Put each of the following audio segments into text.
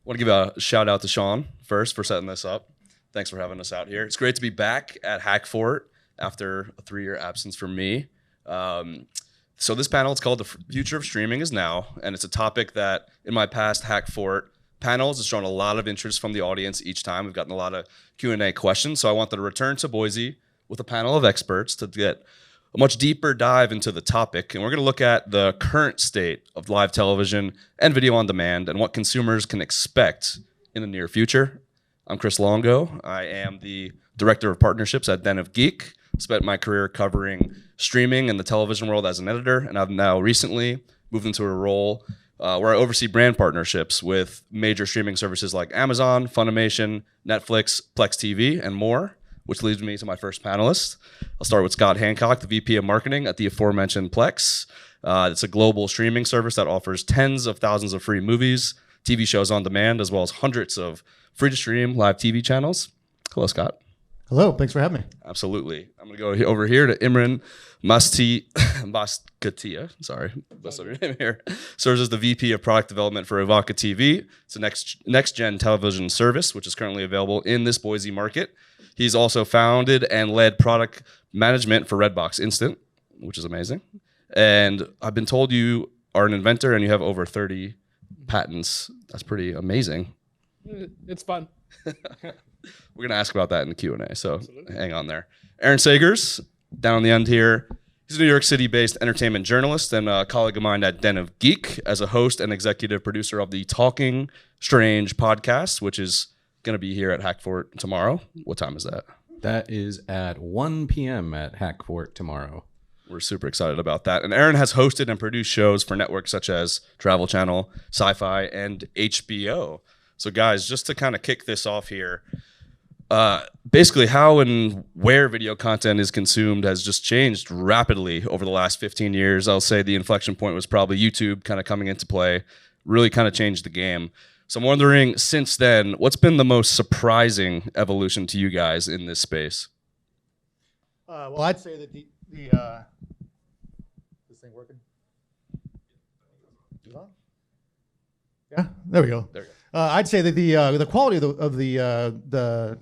want to give a shout out to Sean first for setting this up. Thanks for having us out here. It's great to be back at Hackfort after a 3-year absence from me. So this panel is called The Future of Streaming is Now, and it's a topic that in my past Hackfort panels has shown a lot of interest from the audience each time. We've gotten a lot of Q&A questions, so I wanted to return to Boise with a panel of experts to get a much deeper dive into the topic. And we're going to look at the current state of live television and video on demand and what consumers can expect in the near future. I'm Chris Longo. I am the Director of Partnerships at Den of Geek. Spent my career covering streaming in the television world as an editor, and I've now recently moved into a role where I oversee brand partnerships with major streaming services like Amazon, Funimation, Netflix, Plex TV, and more, which leads me to my first panelist. I'll start with Scott Hancock, the VP of Marketing at the aforementioned Plex. It's a global streaming service that offers tens of thousands of free movies, TV shows on demand, as well as hundreds of free-to-stream live TV channels. Hello, Scott. Hello, thanks for having me. Absolutely. I'm going to go over here to Imran Maskatia. Sorry, that's your name here. Serves as the VP of Product Development for Evoca TV. It's a next-gen television service, which is currently available in this Boise market. He's also founded and led product management for Redbox Instant, which is amazing. And I've been told you are an inventor and you have over 30 patents. That's pretty amazing. It's fun. We're going to ask about that in the Q&A, so hang on there. Aaron Sagers, down on the end here. He's a New York City-based entertainment journalist and a colleague of mine at Den of Geek as a host and executive producer of the Talking Strange podcast, which is going to be here at Hackfort tomorrow. What time is that? That is at 1 p.m. at Hackfort tomorrow. We're super excited about that. And Aaron has hosted and produced shows for networks such as Travel Channel, Sci-Fi, and HBO. So guys, just to kind of kick this off here, basically how and where video content is consumed has just changed rapidly over the last 15 years. I'll say the inflection point was probably YouTube kind of coming into play, really kind of changed the game. So I'm wondering, since then, what's been the most surprising evolution to you guys in this space? Well, I'd say that the this thing working? Yeah, there we go. There you go. I'd say that the quality of the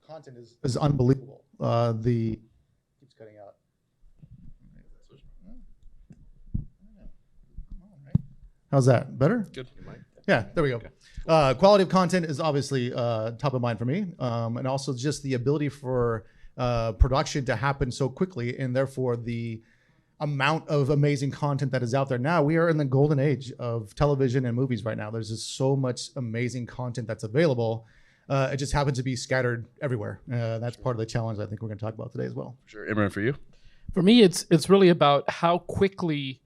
content is unbelievable. The keeps cutting out. How's that? Better? Good. Yeah, there we go. Quality of content is obviously top of mind for me, and also just the ability for production to happen so quickly, and therefore the amount of amazing content that is out there now. We are in the golden age of television and movies right now. There's just so much amazing content that's available. It just happens to be scattered everywhere. That's part of the challenge I think we're going to talk about today as well. Sure. Imran, for you? For me, it's really about how quickly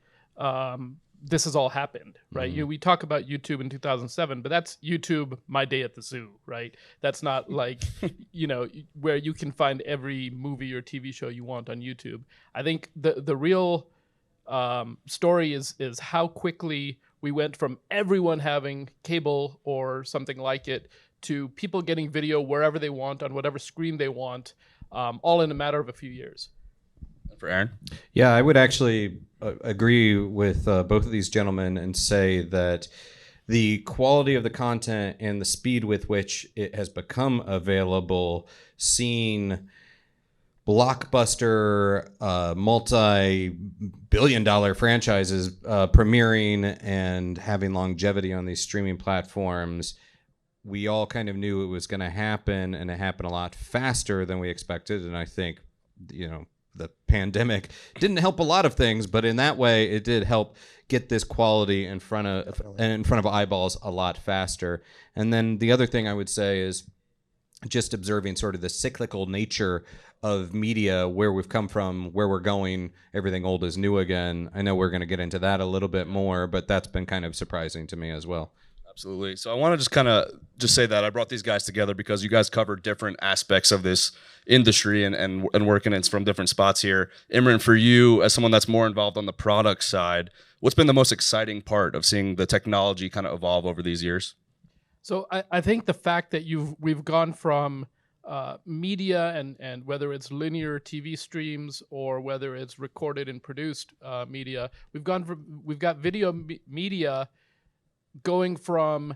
this has all happened, right? Mm-hmm. We talk about YouTube in 2007, but that's YouTube My Day at the Zoo, right? That's not like, where you can find every movie or TV show you want on YouTube. I think the real story is how quickly we went from everyone having cable or something like it to people getting video wherever they want, on whatever screen they want, all in a matter of a few years. For Aaron? Yeah, I would actually agree with both of these gentlemen and say that the quality of the content and the speed with which it has become available, seeing blockbuster, multi-billion-dollar franchises premiering and having longevity on these streaming platforms, we all kind of knew it was going to happen, and it happened a lot faster than we expected. And I think, the pandemic didn't help a lot of things, but in that way, it did help get this quality in front of eyeballs a lot faster. And then the other thing I would say is just observing sort of the cyclical nature of media, where we've come from, where we're going. Everything old is new again. I know we're going to get into that a little bit more, but that's been kind of surprising to me as well. Absolutely. So I want to just kind of say that I brought these guys together because you guys cover different aspects of this industry and working in from different spots here. Imran, for you, as someone that's more involved on the product side, what's been the most exciting part of seeing the technology kind of evolve over these years? So I think the fact that we've gone from media and whether it's linear TV streams or whether it's recorded and produced media, we've got video media going from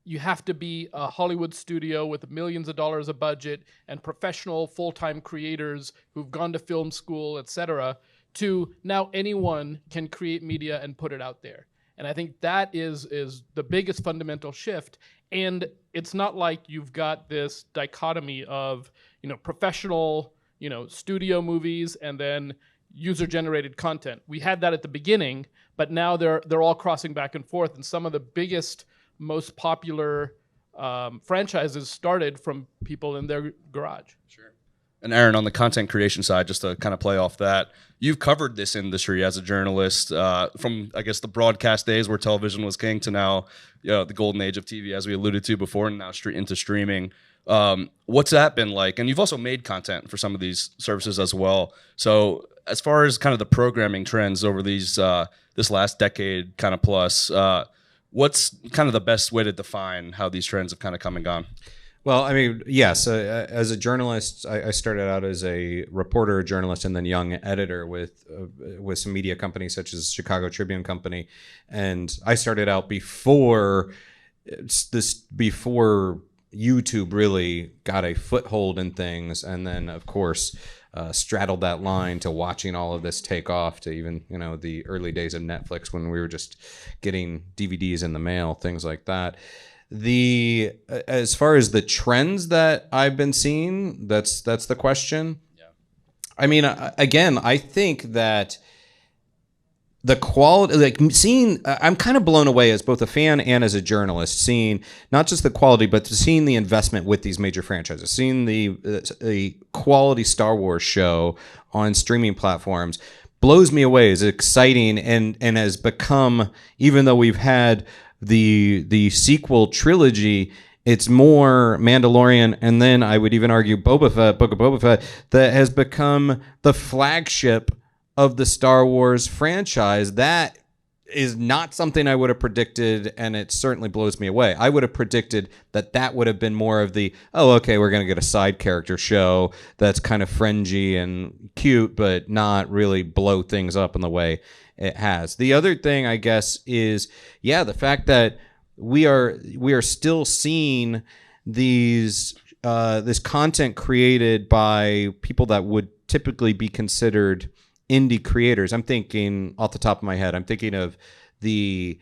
you have to be a Hollywood studio with millions of dollars of budget and professional full-time creators who've gone to film school, etc., to now anyone can create media and put it out there. And I think that is the biggest fundamental shift. And it's not like you've got this dichotomy of, professional, studio movies and then user-generated content. We had that at the beginning, but now they're all crossing back and forth. And some of the biggest, most popular franchises started from people in their garage. Sure. And Aaron, on the content creation side, just to kind of play off that, you've covered this industry as a journalist from, I guess, the broadcast days where television was king to now, the golden age of TV, as we alluded to before, and now into streaming. What's that been like? And you've also made content for some of these services as well. So as far as kind of the programming trends over these this last decade kind of plus, what's kind of the best way to define how these trends have kind of come and gone? Well, I mean, yes. As a journalist, I started out as a reporter, journalist, and then young editor with some media companies such as Chicago Tribune Company, and I started out before YouTube really got a foothold in things, and then of course straddled that line to watching all of this take off to even the early days of Netflix when we were just getting DVDs in the mail, things like that. As far as the trends that I've been seeing, that's the question. Yeah. I mean, again, I think that the quality, like seeing, I'm kind of blown away as both a fan and as a journalist, seeing not just the quality, but seeing the investment with these major franchises, seeing the quality Star Wars show on streaming platforms blows me away. It's exciting and has become, even though we've had the sequel trilogy, it's more Mandalorian, and then I would even argue Book of Boba Fett, that has become the flagship of the Star Wars franchise. That is not something I would have predicted, and it certainly blows me away. I would have predicted that would have been more of the, okay, we're going to get a side character show that's kind of fringy and cute, but not really blow things up in the way it has. The other thing, I guess, is the fact that we are still seeing this content created by people that would typically be considered indie creators. I'm thinking off the top of my head, I'm thinking of the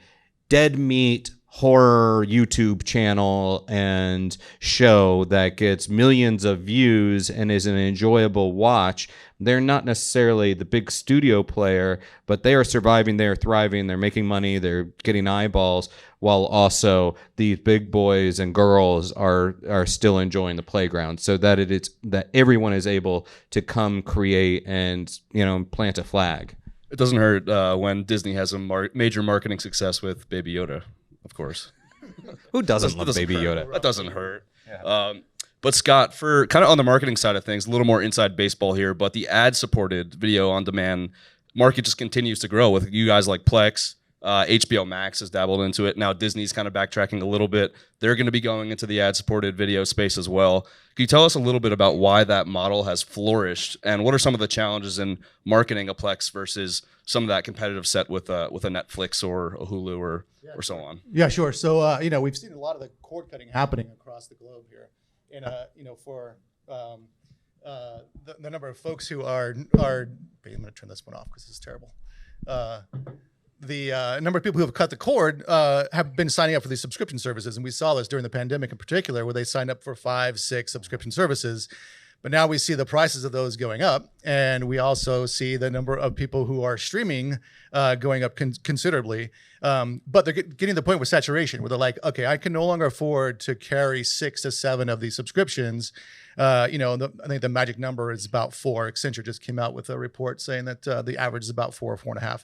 Dead Meat horror YouTube channel and show that gets millions of views and is an enjoyable watch. They're not necessarily the big studio player, but they are surviving, they're thriving, they're making money, they're getting eyeballs, while also these big boys and girls are still enjoying the playground, so that that everyone is able to come create and plant a flag. It doesn't hurt when Disney has a major marketing success with Baby Yoda, of course. Who doesn't love Baby Yoda? That doesn't hurt. Yeah. But Scott, for kind of on the marketing side of things, a little more inside baseball here, but the ad-supported video on demand market just continues to grow with you guys like Plex. HBO Max has dabbled into it. Now Disney's kind of backtracking a little bit. They're going to be going into the ad-supported video space as well. Can you tell us a little bit about why that model has flourished, and what are some of the challenges in marketing a Plex versus some of that competitive set with a Netflix or a Hulu or so on? Yeah, sure. So we've seen a lot of the cord cutting happening across the globe here, and for the number of folks who are. Wait, I'm going to turn this one off because this is terrible. The number of people who have cut the cord have been signing up for these subscription services. And we saw this during the pandemic in particular, where they signed up for 5, 6 subscription services. But now we see the prices of those going up. And we also see the number of people who are streaming going up considerably. But they're getting to the point with saturation where they're like, okay, I can no longer afford to carry 6 to 7 of these subscriptions. I think the magic number is about 4. Accenture just came out with a report saying that the average is about 4 or 4.5.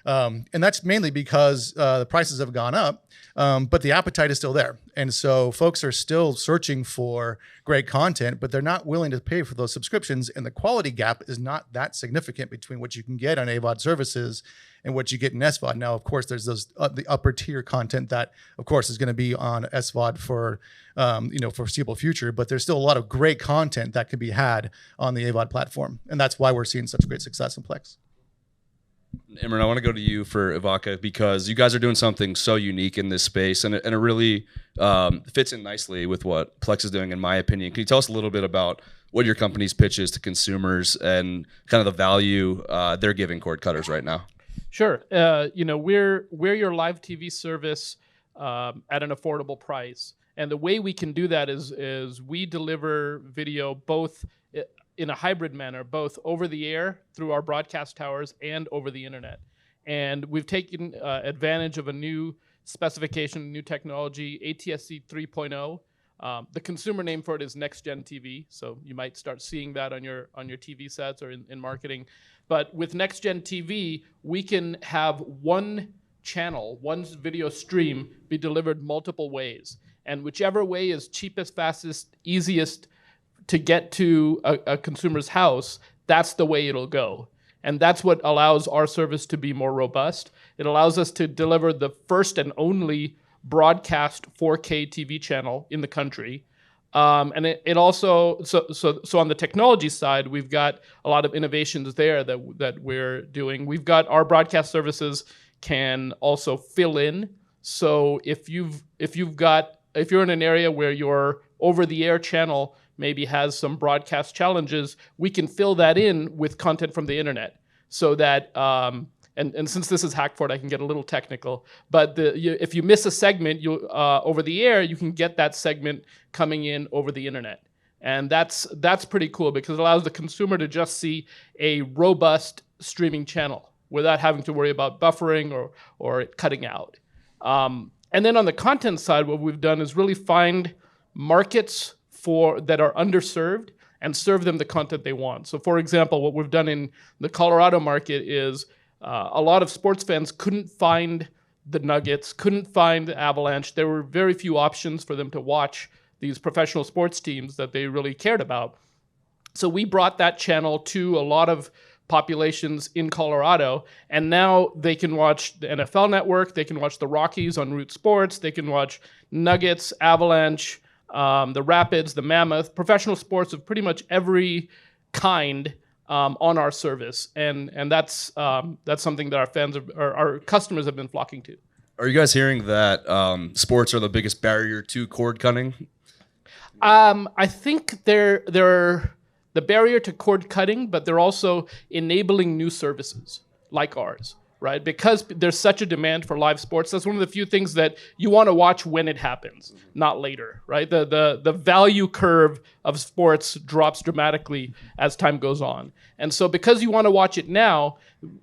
And that's mainly because the prices have gone up, but the appetite is still there. And so folks are still searching for great content, but they're not willing to pay for those subscriptions. And the quality gap is not that significant between what you can get on AVOD services and what you get in SVOD. Now, of course, there's those the upper tier content that, of course, is going to be on SVOD for foreseeable future. But there's still a lot of great content that can be had on the AVOD platform. And that's why we're seeing such great success in Plex. Imran, I want to go to you for Ivaka because you guys are doing something so unique in this space, and it really fits in nicely with what Plex is doing, in my opinion. Can you tell us a little bit about what your company's pitch is to consumers and kind of the value they're giving cord cutters right now? Sure. We're your live TV service at an affordable price, and the way we can do that is we deliver video both in a hybrid manner, both over the air through our broadcast towers and over the internet. And we've taken advantage of a new specification, new technology, ATSC 3.0. The consumer name for it is Next Gen TV, so you might start seeing that on your TV sets or in marketing. But with Next Gen TV, we can have one channel, one video stream be delivered multiple ways. And whichever way is cheapest, fastest, easiest to get to a consumer's house, that's the way it'll go. And that's what allows our service to be more robust. It allows us to deliver the first and only broadcast 4K TV channel in the country. And it also, so on the technology side, we've got a lot of innovations there that we're doing. We've got our broadcast services can also fill in. So if you're in an area where your over-the-air channel maybe has some broadcast challenges, we can fill that in with content from the internet. So that, and since this is Hackford, I can get a little technical, but if you miss a segment over the air, you can get that segment coming in over the internet. And that's pretty cool because it allows the consumer to just see a robust streaming channel without having to worry about buffering or it cutting out. And then on the content side, what we've done is really find markets that are underserved and serve them the content they want. So for example, what we've done in the Colorado market is a lot of sports fans couldn't find the Nuggets, couldn't find the Avalanche. There were very few options for them to watch these professional sports teams that they really cared about. So we brought that channel to a lot of populations in Colorado, and now they can watch the NFL Network, they can watch the Rockies on Root Sports, they can watch Nuggets, Avalanche, the Rapids, the Mammoth, professional sports of pretty much every kind on our service, and that's something that our fans our customers have been flocking to. Are you guys hearing that sports are the biggest barrier to cord cutting? I think they're the barrier to cord cutting, but they're also enabling new services like ours. Right? Because there's such a demand for live sports, that's one of the few things that you want to watch when it happens, not later, right? The value curve of sports drops dramatically as time goes on. And so because you want to watch it now,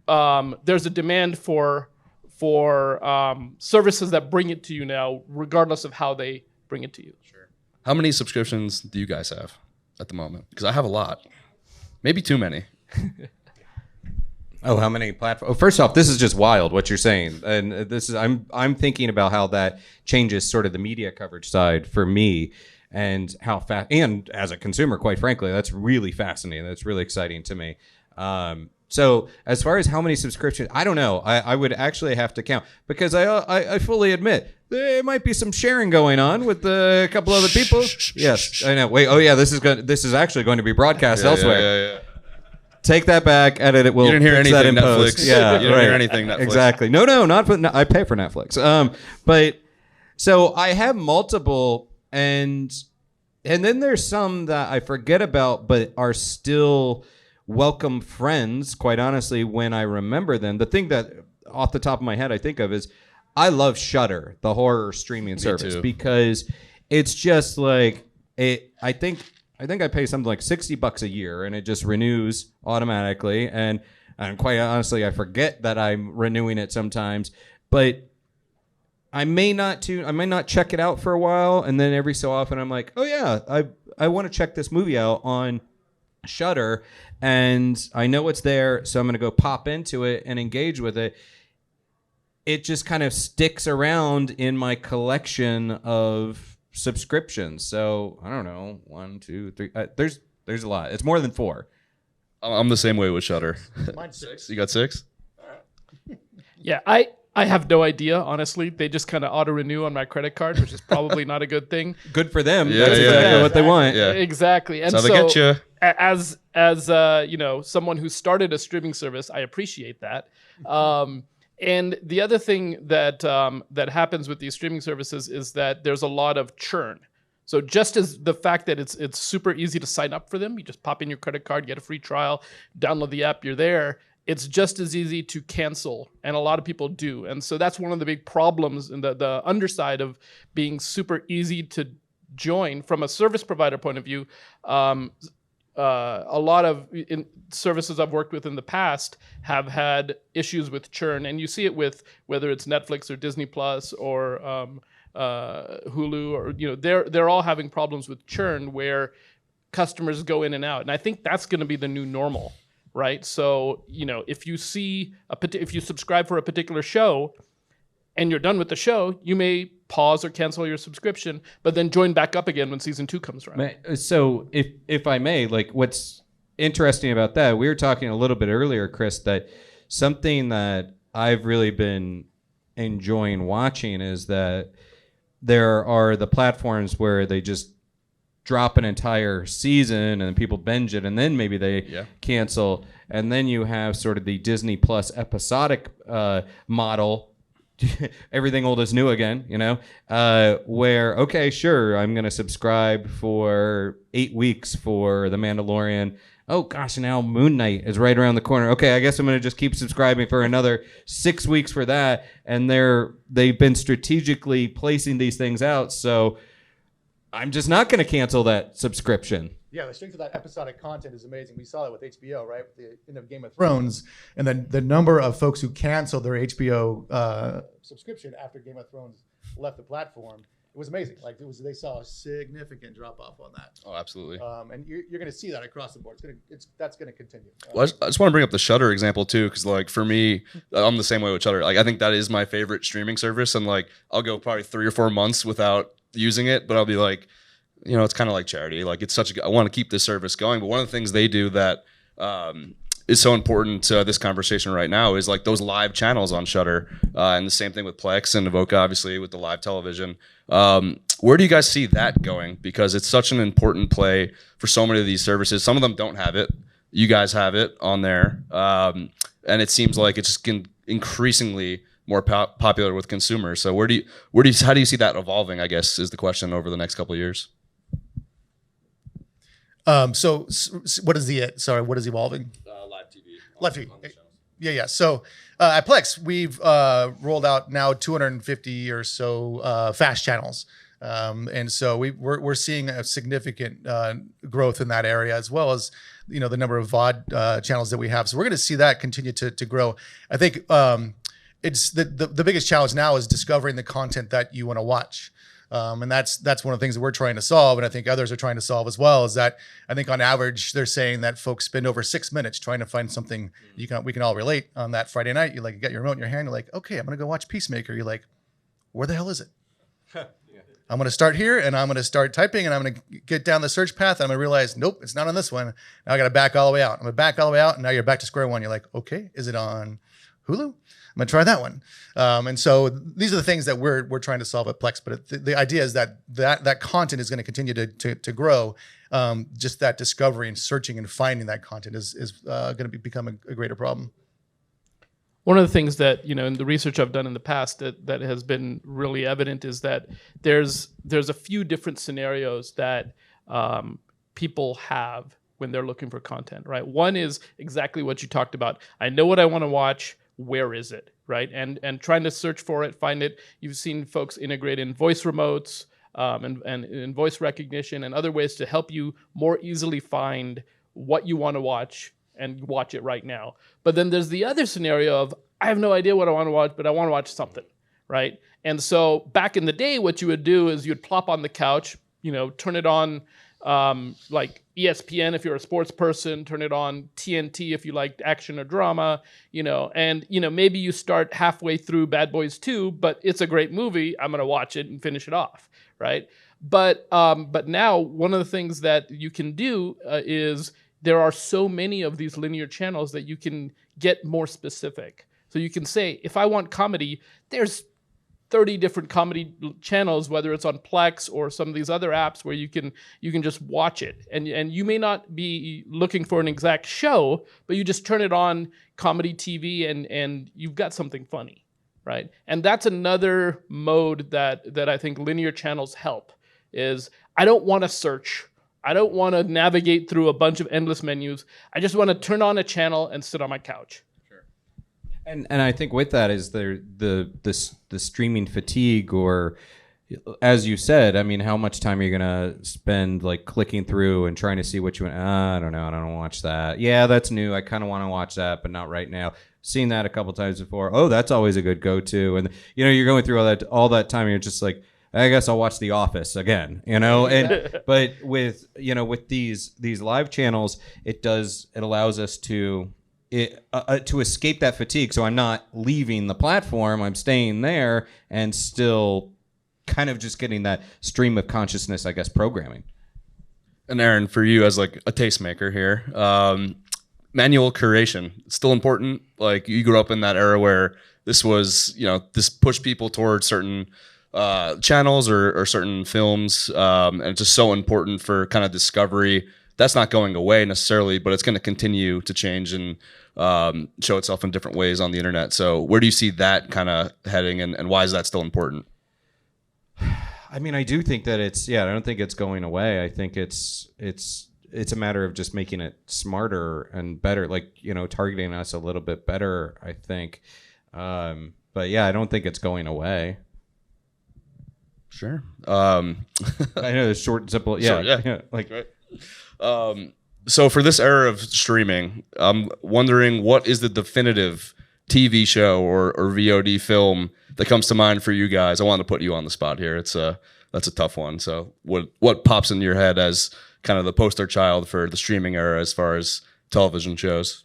there's a demand for services that bring it to you now, regardless of how they bring it to you. Sure. How many subscriptions do you guys have at the moment? Because I have a lot. Maybe too many. Oh, how many platforms? Oh, first off, this is just wild what you're saying, and this is I'm thinking about how that changes sort of the media coverage side for me, and how fast. And as a consumer, quite frankly, that's really fascinating. That's really exciting to me. So as far as how many subscriptions, I don't know. I would actually have to count because I fully admit there might be some sharing going on with a couple other people. Yes, I know. Wait. Oh yeah, this is actually going to be broadcast elsewhere. Yeah. Take that back, edit it. We'll you didn't hear anything, Netflix. Post. Yeah, you didn't hear anything, Netflix. Exactly. No, not for. No, I pay for Netflix. But so I have multiple, and then there's some that I forget about, but are still welcome friends. Quite honestly, when I remember them, the thing that off the top of my head I think of is I love Shudder, the horror streaming service, too. because it's just like it. I think I pay something like $60 a year, and it just renews automatically. And quite honestly, I forget that I'm renewing it sometimes. But I may not check it out for a while, and then every so often I'm like, oh yeah, I want to check this movie out on Shudder, and I know it's there, so I'm going to go pop into it and engage with it. It just kind of sticks around in my collection of subscriptions. So I don't know, 1, 2, 3. There's a lot. It's more than 4. I'm the same way with Shudder. Mine's 6. You got 6? Yeah, I have no idea, honestly. They just kind of auto-renew on my credit card, which is probably not a good thing. Good for them. Yeah, That's yeah, exactly yeah. what they want. Yeah. Exactly. And That's so how they get you. as someone who started a streaming service, I appreciate that. And the other thing that that happens with these streaming services is that there's a lot of churn. So just as the fact that it's super easy to sign up for them, you just pop in your credit card, get a free trial, download the app, you're there. It's just as easy to cancel, and a lot of people do. And so that's one of the big problems in the underside of being super easy to join from a service provider point of view. A lot of services I've worked with in the past have had issues with churn, and you see it with whether it's Netflix or Disney Plus or Hulu, or they're all having problems with churn where customers go in and out, and I think that's going to be the new normal, right? So if you if you subscribe for a particular show and you're done with the show, you may pause or cancel your subscription, but then join back up again when season 2 comes around. So if I may, like, what's interesting about that, we were talking a little bit earlier, Chris, that something that I've really been enjoying watching is that there are the platforms where they just drop an entire season and people binge it and then maybe they cancel. And then you have sort of the Disney Plus episodic model, everything old is new again, where, okay, sure, I'm going to subscribe for 8 weeks for The Mandalorian. Oh, gosh, now Moon Knight is right around the corner. Okay, I guess I'm going to just keep subscribing for another 6 weeks for that. And they've been strategically placing these things out, so I'm just not going to cancel that subscription. Yeah, the strength of that episodic content is amazing. We saw that with HBO, right? With the end of Game of Thrones, and then the number of folks who canceled their HBO subscription after Game of Thrones left the platform, it was amazing. Like they saw a significant drop off on that. Oh, absolutely. And you're going to see that across the board. That's going to continue. Well, I just want to bring up the Shudder example too, because like for me, I'm the same way with Shudder. Like I think that is my favorite streaming service, and like I'll go probably 3 or 4 months without using it, but I'll be like, it's kind of like charity. Like it's I want to keep this service going. But one of the things they do that is so important to this conversation right now is like those live channels on Shudder, and the same thing with Plex and Avoca, obviously with the live television. Where do you guys see that going? Because it's such an important play for so many of these services. Some of them don't have it. You guys have it on there, and it seems like it's just increasingly more popular with consumers. So how do you see that evolving, I guess, is the question over the next couple of years? So what is what is evolving? Live TV. Live TV. Yeah. So at Plex, we've rolled out now 250 or so fast channels. And so we're seeing a significant growth in that area, as well as the number of VOD channels that we have. So we're going to see that continue to grow. I think it's the biggest challenge now is discovering the content that you want to watch. And that's one of the things that we're trying to solve, and I think others are trying to solve as well, is that I think on average they're saying that folks spend over 6 minutes trying to find something we can all relate on that Friday night. You got your remote in your hand, you're like, okay, I'm gonna go watch Peacemaker. You're like, where the hell is it? I'm gonna start here and I'm gonna start typing and I'm gonna get down the search path and I'm gonna realize, nope, it's not on this one. Now I gotta back all the way out. I'm gonna back all the way out, and now you're back to square one. You're like, okay, is it on Hulu? I'm gonna try that one. And so these are the things that we're trying to solve at Plex. But the idea is that content is going to continue to grow. Just that discovery and searching and finding that content is going to become a greater problem. One of the things that in the research I've done in the past that has been really evident is that there's a few different scenarios that people have when they're looking for content. Right. One is exactly what you talked about. I know what I want to watch. Where is it, right? And trying to search for it, find it. You've seen folks integrate in voice remotes and in voice recognition and other ways to help you more easily find what you want to watch and watch it right now. But then there's the other scenario of, I have no idea what I want to watch, but I want to watch something, right? And so back in the day, what you would do is you'd plop on the couch, turn it on like ESPN if you're a sports person, turn it on TNT if you like action or drama, and maybe you start halfway through Bad Boys 2, but it's a great movie. I'm gonna watch it and finish it off, right? But now one of the things that you can do is there are so many of these linear channels that you can get more specific. So you can say, if I want comedy, there's 30 different comedy channels, whether it's on Plex or some of these other apps where you can just watch it. And you may not be looking for an exact show, but you just turn it on, comedy TV, and you've got something funny, right? And that's another mode that I think linear channels help, is I don't want to search. I don't want to navigate through a bunch of endless menus. I just want to turn on a channel and sit on my couch. And I think with that is the streaming fatigue, or as you said, I mean, how much time are you gonna spend like clicking through and trying to see what you want? I don't know. I don't want to watch that. Yeah, that's new. I kind of want to watch that, but not right now. Seen that a couple times before. Oh, that's always a good go-to. And you're going through all that time. And you're just like, I guess I'll watch The Office again. And but with with these live channels, it allows us to escape that fatigue. So I'm not leaving the platform. I'm staying there and still kind of just getting that stream of consciousness, I guess, programming. And Aaron, for you as like a tastemaker here, manual curation, still important. Like you grew up in that era where this was, this pushed people towards certain channels or certain films. And it's just so important for kind of discovery. That's not going away necessarily, but it's going to continue to change and show itself in different ways on the internet. So where do you see that kind of heading, and why is that still important? I mean, I do think that I don't think it's going away. I think it's a matter of just making it smarter and better, like, targeting us a little bit better, I think. But yeah, I don't think it's going away. Sure. I know it's short and simple. Yeah. Sure, yeah. Like, right. So for this era of streaming, I'm wondering, what is the definitive TV show or VOD film that comes to mind for you guys? I want to put you on the spot here. That's a tough one. So what pops into your head as kind of the poster child for the streaming era as far as television shows?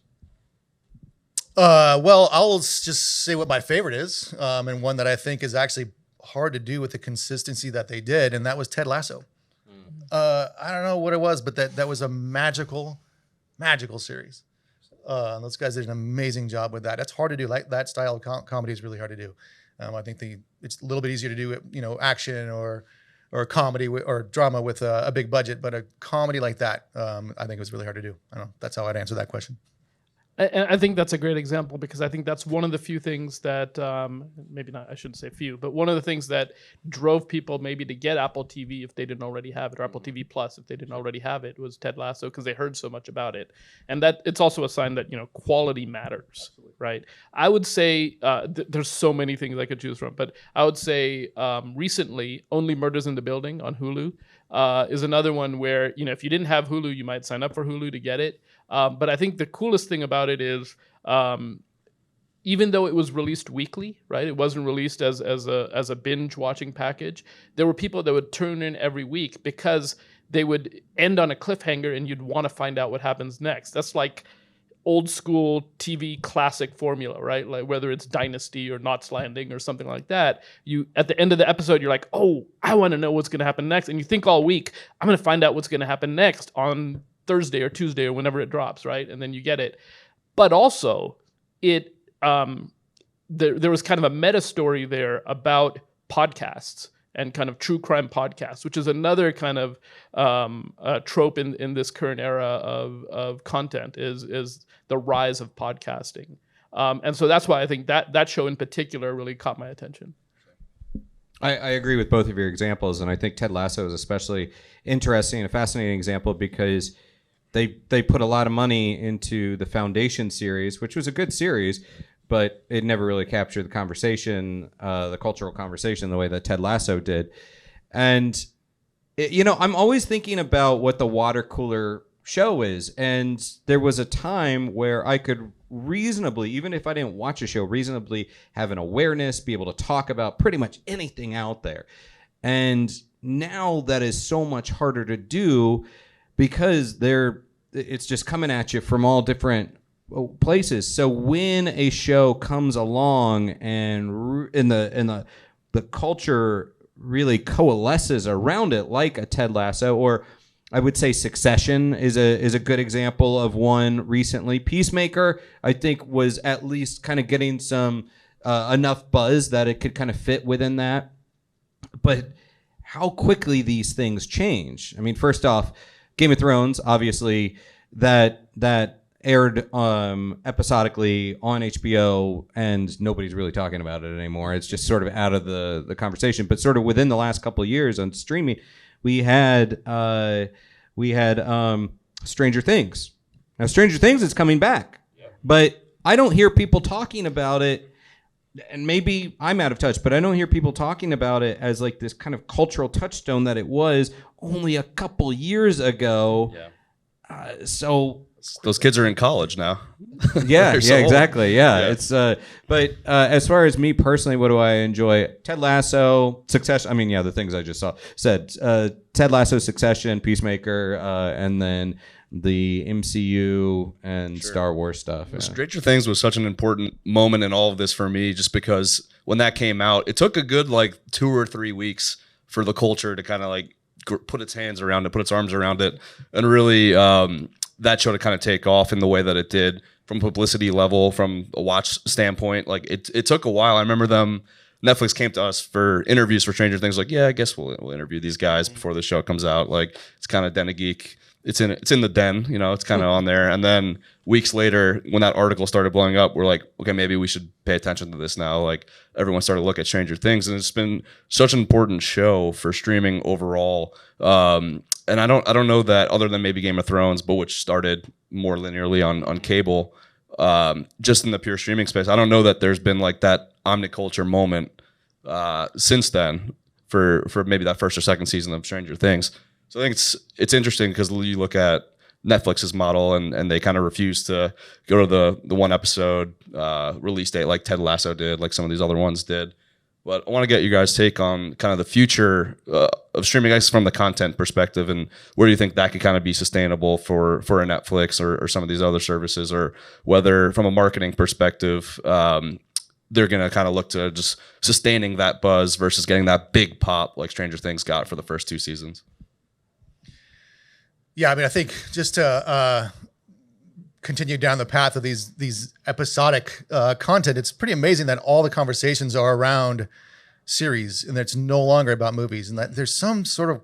Well, I'll just say what my favorite is, and one that I think is actually hard to do with the consistency that they did, and that was Ted Lasso. I don't know what it was, but that was a magical series. Those guys did an amazing job with that. That's hard to do. Like that style of comedy is really hard to do. I think it's a little bit easier to do it, action or comedy or drama with a big budget, but a comedy like that, I think it was really hard to do. I don't know. That's how I'd answer that question. And I think that's a great example, because I think that's one of the few things that, maybe not, I shouldn't say few, but one of the things that drove people maybe to get Apple TV if they didn't already have it, or Apple TV Plus if they didn't already have it, was Ted Lasso, because they heard so much about it. And that it's also a sign that, quality matters, right? I would say there's so many things I could choose from, but I would say recently, Only Murders in the Building on Hulu is another one where, if you didn't have Hulu, you might sign up for Hulu to get it. But I think the coolest thing about it is, even though it was released weekly, right? It wasn't released as a binge watching package. There were people that would tune in every week because they would end on a cliffhanger and you'd want to find out what happens next. That's like old school TV classic formula, right? Like whether it's Dynasty or Knots Landing or something like that. You at the end of the episode, you're like, oh, I want to know what's going to happen next. And you think all week, I'm going to find out what's going to happen next on Thursday or Tuesday or whenever it drops, right? And then you get it. But also, it there was kind of a meta story there about podcasts and kind of true crime podcasts, which is another kind of trope in this current era of content is the rise of podcasting. And so that's why I think that show in particular really caught my attention. I agree with both of your examples, and I think Ted Lasso is especially interesting and a fascinating example because they put a lot of money into the Foundation series, which was a good series, but it never really captured the conversation, the cultural conversation, the way that Ted Lasso did. And, I'm always thinking about what the water cooler show is. And there was a time where I could reasonably, even if I didn't watch a show, reasonably have an awareness, be able to talk about pretty much anything out there. And now that is so much harder to do because it's just coming at you from all different places. So when a show comes along and in the culture really coalesces around it, like a Ted Lasso, or I would say Succession is a good example of one recently. Peacemaker, I think, was at least kind of getting some enough buzz that it could kind of fit within that. But how quickly these things change. I mean, first off, Game of Thrones, obviously, that aired episodically on HBO, and nobody's really talking about it anymore. It's just sort of out of the conversation. But sort of within the last couple of years on streaming, we had Stranger Things. Now, Stranger Things is coming back, but I don't hear people talking about it. And maybe I'm out of touch, but I don't hear people talking about it as like this kind of cultural touchstone that it was only a couple years ago. Yeah. So those kids are in college now. Yeah, so old. exactly. Yeah. It's but as far as me personally, what do I enjoy? Ted Lasso, Succession. I mean, yeah, the things I just said. Ted Lasso, Succession, Peacemaker, and then the MCU and Star Wars stuff. Yeah. Stranger Things was such an important moment in all of this for me, just because when that came out, it took a good like 2 or 3 weeks for the culture to kind of like put its hands around it, put its arms around it, and really that show to kind of take off in the way that it did from a publicity level, from a watch standpoint. Like it took a while. I remember Netflix came to us for interviews for Stranger Things. Like, yeah, I guess we'll interview these guys before the show comes out. Like, it's kind of Den of Geek. It's in the den, it's kind of on there. And then weeks later, when that article started blowing up, we're like, okay, maybe we should pay attention to this now. Like, everyone started to look at Stranger Things, and it's been such an important show for streaming overall. And I don't know that, other than maybe Game of Thrones, but which started more linearly on cable, just in the pure streaming space, I don't know that there's been like that omniculture moment since then for maybe that first or second season of Stranger Things. So I think it's interesting because you look at Netflix's model, and they kind of refuse to go to the one episode release date like Ted Lasso did, like some of these other ones did. But I want to get you guys' take on kind of the future of streaming, I guess, from the content perspective, and where do you think that could kind of be sustainable for a Netflix or some of these other services, or whether from a marketing perspective, they're going to kind of look to just sustaining that buzz versus getting that big pop like Stranger Things got for the first 2 seasons. Yeah, I mean, I think just to continue down the path of these episodic content, it's pretty amazing that all the conversations are around series, and it's no longer about movies, and that there's some sort of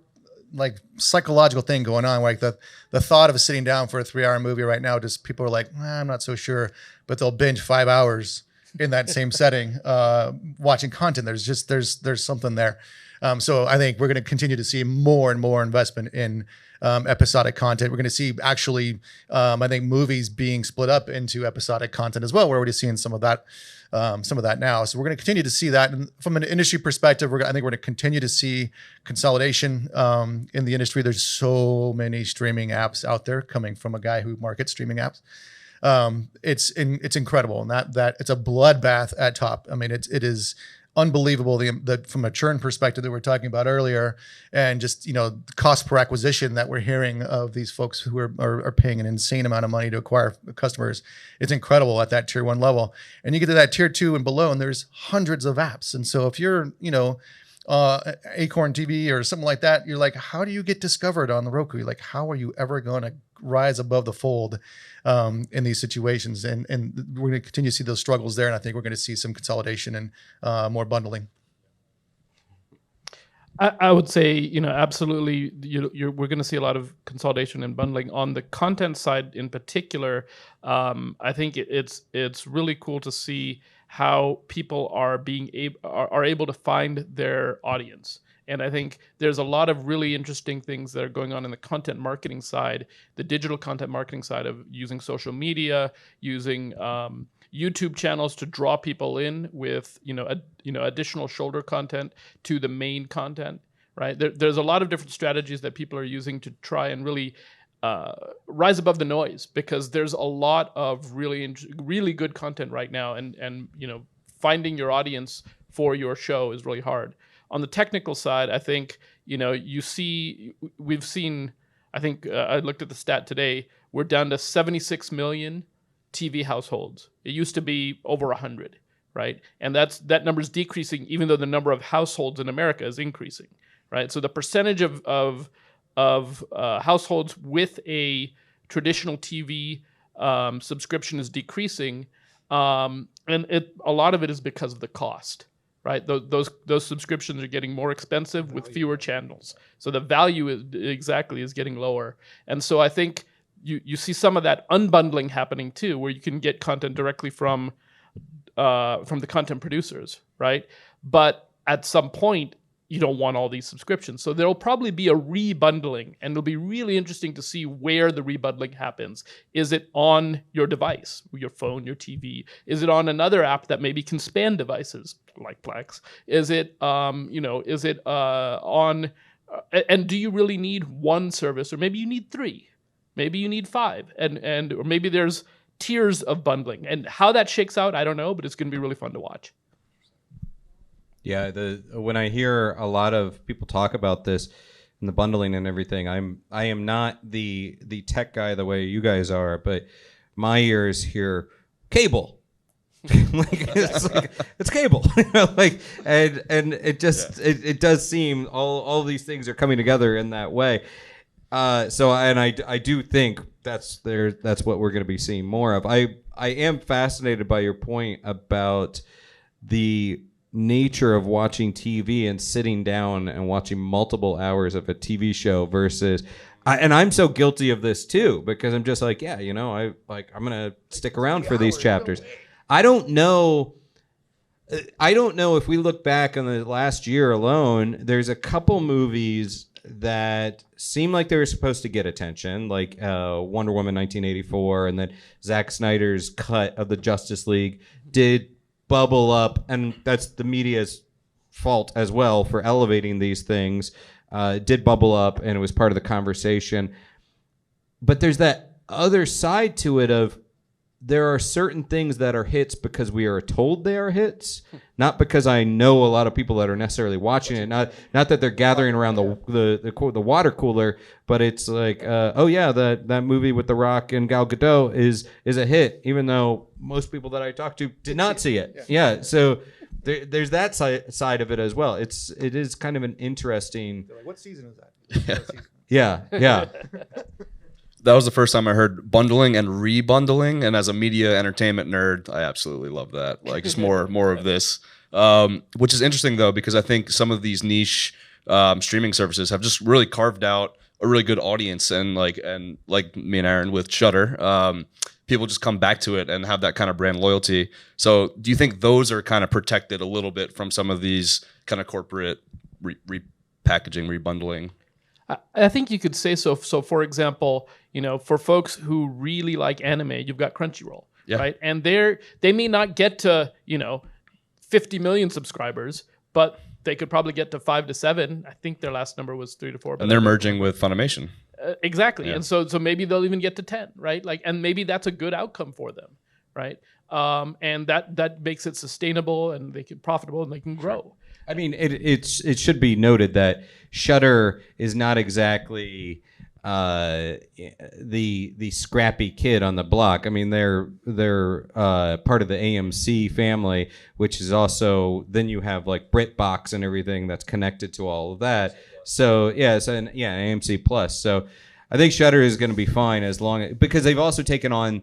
like psychological thing going on. Like the thought of sitting down for a 3-hour movie right now, just people are like, I'm not so sure, but they'll binge 5 hours in that same setting, watching content. There's something there. So I think we're going to continue to see more and more investment in episodic content. We're going to see actually, I think, movies being split up into episodic content as well. We're already seeing some of that now. So we're going to continue to see that. And from an industry perspective, I think we're going to continue to see consolidation in the industry. There's so many streaming apps out there, coming from a guy who markets streaming apps. It's incredible, and that it's a bloodbath at top. I mean, it is unbelievable the from a churn perspective that we were talking about earlier, and just the cost per acquisition that we're hearing of these folks who are paying an insane amount of money to acquire customers. It's incredible at that tier 1 level, and you get to that tier 2 and below, and there's hundreds of apps. And so if you're Acorn TV or something like that, you're like, how do you get discovered on the Roku? Like, how are you ever going to rise above the fold in these situations? And we're going to continue to see those struggles there, and I think we're going to see some consolidation and more bundling. I would say, absolutely, we're going to see a lot of consolidation and bundling on the content side in particular. I think it's really cool to see how people are able to find their audience. And I think there's a lot of really interesting things that are going on in the content marketing side, the digital content marketing side of using social media, using YouTube channels to draw people in with additional shoulder content to the main content. Right? There's a lot of different strategies that people are using to try and really rise above the noise, because there's a lot of really good content right now, and finding your audience for your show is really hard. On the technical side, I think we've seen. I think I looked at the stat today. We're down to 76 million TV households. It used to be over 100, right? And that number is decreasing, even though the number of households in America is increasing, right? So the percentage of households with a traditional TV subscription is decreasing, And a lot of it is because of the cost, right? Those subscriptions are getting more expensive with fewer channels, so the value is getting lower. And so I think you see some of that unbundling happening too, where you can get content directly from the content producers, right? But at some point, you don't want all these subscriptions. So there'll probably be a rebundling, and it'll be really interesting to see where the rebundling happens. Is it on your device, your phone, your TV? Is it on another app that maybe can span devices like Plex? Is it, on, and do you really need one service, or maybe you need 3, maybe you need 5, or maybe there's tiers of bundling, and how that shakes out, I don't know, but it's going to be really fun to watch. Yeah, when I hear a lot of people talk about this and the bundling and everything, I am not the tech guy the way you guys are, but my ears hear cable. It's cable, and it just it does seem all these things are coming together in that way. I do think that's what we're going to be seeing more of. I am fascinated by your point about the nature of watching TV and sitting down and watching multiple hours of a TV show versus, and I'm so guilty of this too, because I'm just like, I'm gonna stick around for these chapters. I don't know if we look back on the last year alone, there's a couple movies that seem like they were supposed to get attention, like Wonder Woman 1984, and then Zack Snyder's cut of the Justice League did bubble up, and that's the media's fault as well for elevating these things. Did bubble up, and it was part of the conversation. But there's that other side to it of there are certain things that are hits because we are told they are hits, not because I know a lot of people that are necessarily watching it. Not that they're gathering around the water cooler, but it's like, that movie with The Rock and Gal Gadot is a hit, even though most people that I talked to did not see it. Yeah, so there's that side of it as well. It is kind of an interesting. Like, what season is that? Yeah. That was the first time I heard bundling and rebundling, and as a media entertainment nerd, I absolutely love that. Like, just more of this, which is interesting though, because I think some of these niche streaming services have just really carved out a really good audience, and like me and Aaron with Shudder, people just come back to it and have that kind of brand loyalty. So, do you think those are kind of protected a little bit from some of these kind of corporate repackaging, rebundling? I think you could say so. So, for example, for folks who really like anime, you've got Crunchyroll, right? And they may not get to 50 million subscribers, but they could probably get to 5 to 7. I think their last number was 3 to 4. And they're merging with Funimation. Exactly, and so maybe they'll even get to 10, right? And maybe that's a good outcome for them, right? And that makes it sustainable, and they can profitable, and they can grow. I mean, it should be noted that Shudder is not exactly the scrappy kid on the block. I mean, they're part of the AMC family, which is also, then you have like BritBox and everything that's connected to all of that. So AMC Plus. So I think Shudder is going to be fine because they've also taken on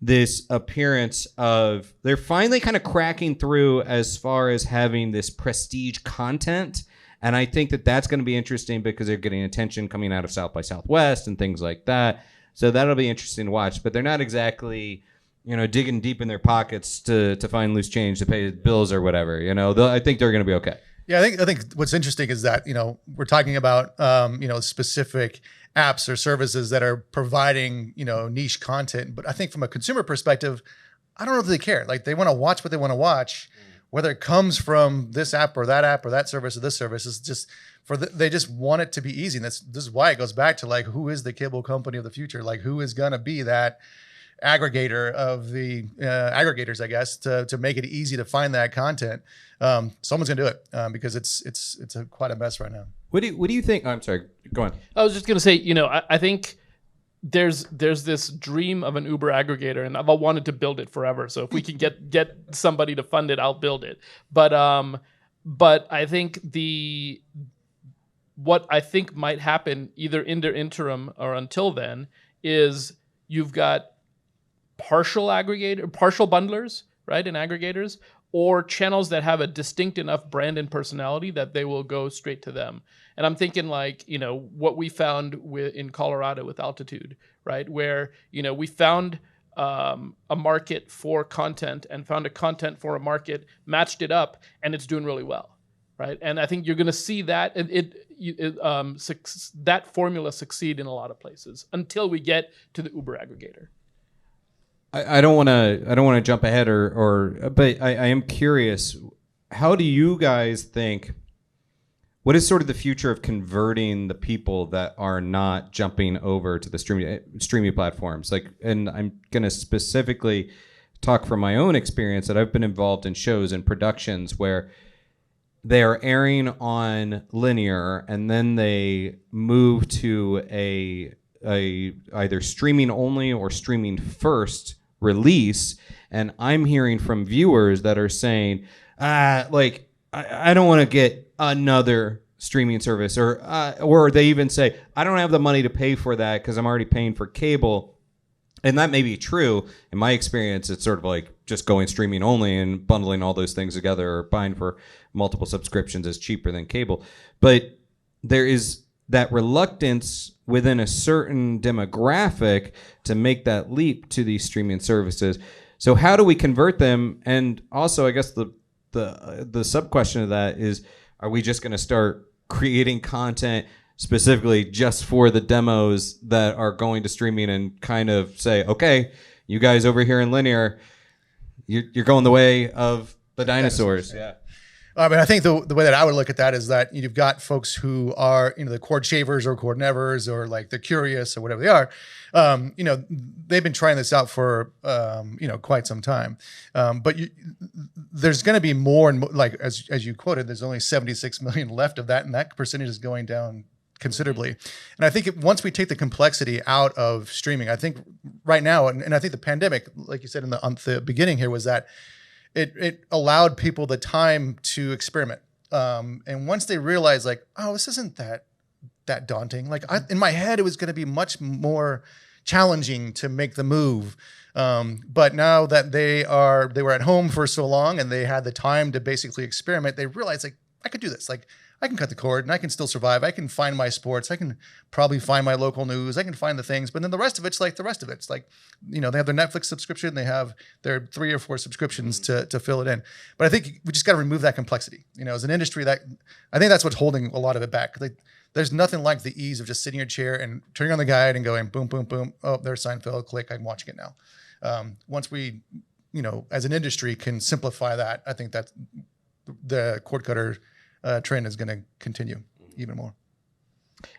this appearance of, they're finally kind of cracking through as far as having this prestige content. And I think that's going to be interesting because they're getting attention coming out of South by Southwest and things like that. So that'll be interesting to watch. But they're not exactly, digging deep in their pockets to find loose change to pay bills or whatever. I think they're going to be okay. Yeah, I think what's interesting is that we're talking about specific apps or services that are providing niche content, but I think from a consumer perspective, I don't know if they care. Like, they want to watch what they want to watch, whether it comes from this app or that service or this service. Is just they just want it to be easy. And this is why it goes back to, like, who is the cable company of the future? Like, who is gonna be that aggregator of the aggregators, I guess, to make it easy to find that content. Someone's gonna do it because it's quite a mess right now. What do you think? Oh, I'm sorry. Go on. I was just gonna say, I think there's this dream of an Uber aggregator, and I've wanted to build it forever. So if we can get somebody to fund it, I'll build it. But I think what I think might happen either in the interim or until then is you've got partial bundlers, right, and aggregators, or channels that have a distinct enough brand and personality that they will go straight to them. And I'm thinking like, what we found in Colorado with Altitude, right, where, we found a market for content and found a content for a market, matched it up, and it's doing really well, right? And I think you're going to see that that formula succeed in a lot of places until we get to the Uber aggregator. I don't want to jump ahead but I am curious. How do you guys think? What is sort of the future of converting the people that are not jumping over to the streaming platforms? And I'm going to specifically talk from my own experience that I've been involved in shows and productions where they are airing on linear and then they move to a either streaming only or streaming first release, and I'm hearing from viewers that are saying, I don't want to get another streaming service, or they even say, I don't have the money to pay for that because I'm already paying for cable. And that may be true. In my experience, it's sort of like just going streaming only and bundling all those things together, or buying for multiple subscriptions is cheaper than cable. But there is that reluctance within a certain demographic to make that leap to these streaming services. So how do we convert them? And also, I guess the sub question of that is, are we just going to start creating content specifically just for the demos that are going to streaming and kind of say, okay, you guys over here in linear, you're going the way of the dinosaurs. Yeah. I mean, I think the way that I would look at that is that you've got folks who are, the cord shavers or cord nevers, or like they're curious or whatever they are. They've been trying this out for, quite some time. But there's going to be more and more, like, as you quoted, there's only 76 million left of that. And that percentage is going down considerably. And I think once we take the complexity out of streaming, I think right now, and I think the pandemic, like you said on the beginning here, was that it allowed people the time to experiment. And once they realized, like, oh, this isn't that daunting. Like, in my head, it was going to be much more challenging to make the move. But now that they were at home for so long and they had the time to basically experiment, they realized, like, I could do this. Like, I can cut the cord and I can still survive. I can find my sports. I can probably find my local news. I can find the things, but then the rest of it's like the rest of it. It's like, they have their Netflix subscription. They have their 3 or 4 subscriptions to fill it in. But I think we just got to remove that complexity. As an industry, that I think that's what's holding a lot of it back. Like, there's nothing like the ease of just sitting in your chair and turning on the guide and going boom, boom, boom. Oh, there's Seinfeld. Click. I'm watching it now. Once we, as an industry can simplify that, I think that the cord cutter trend is going to continue even more.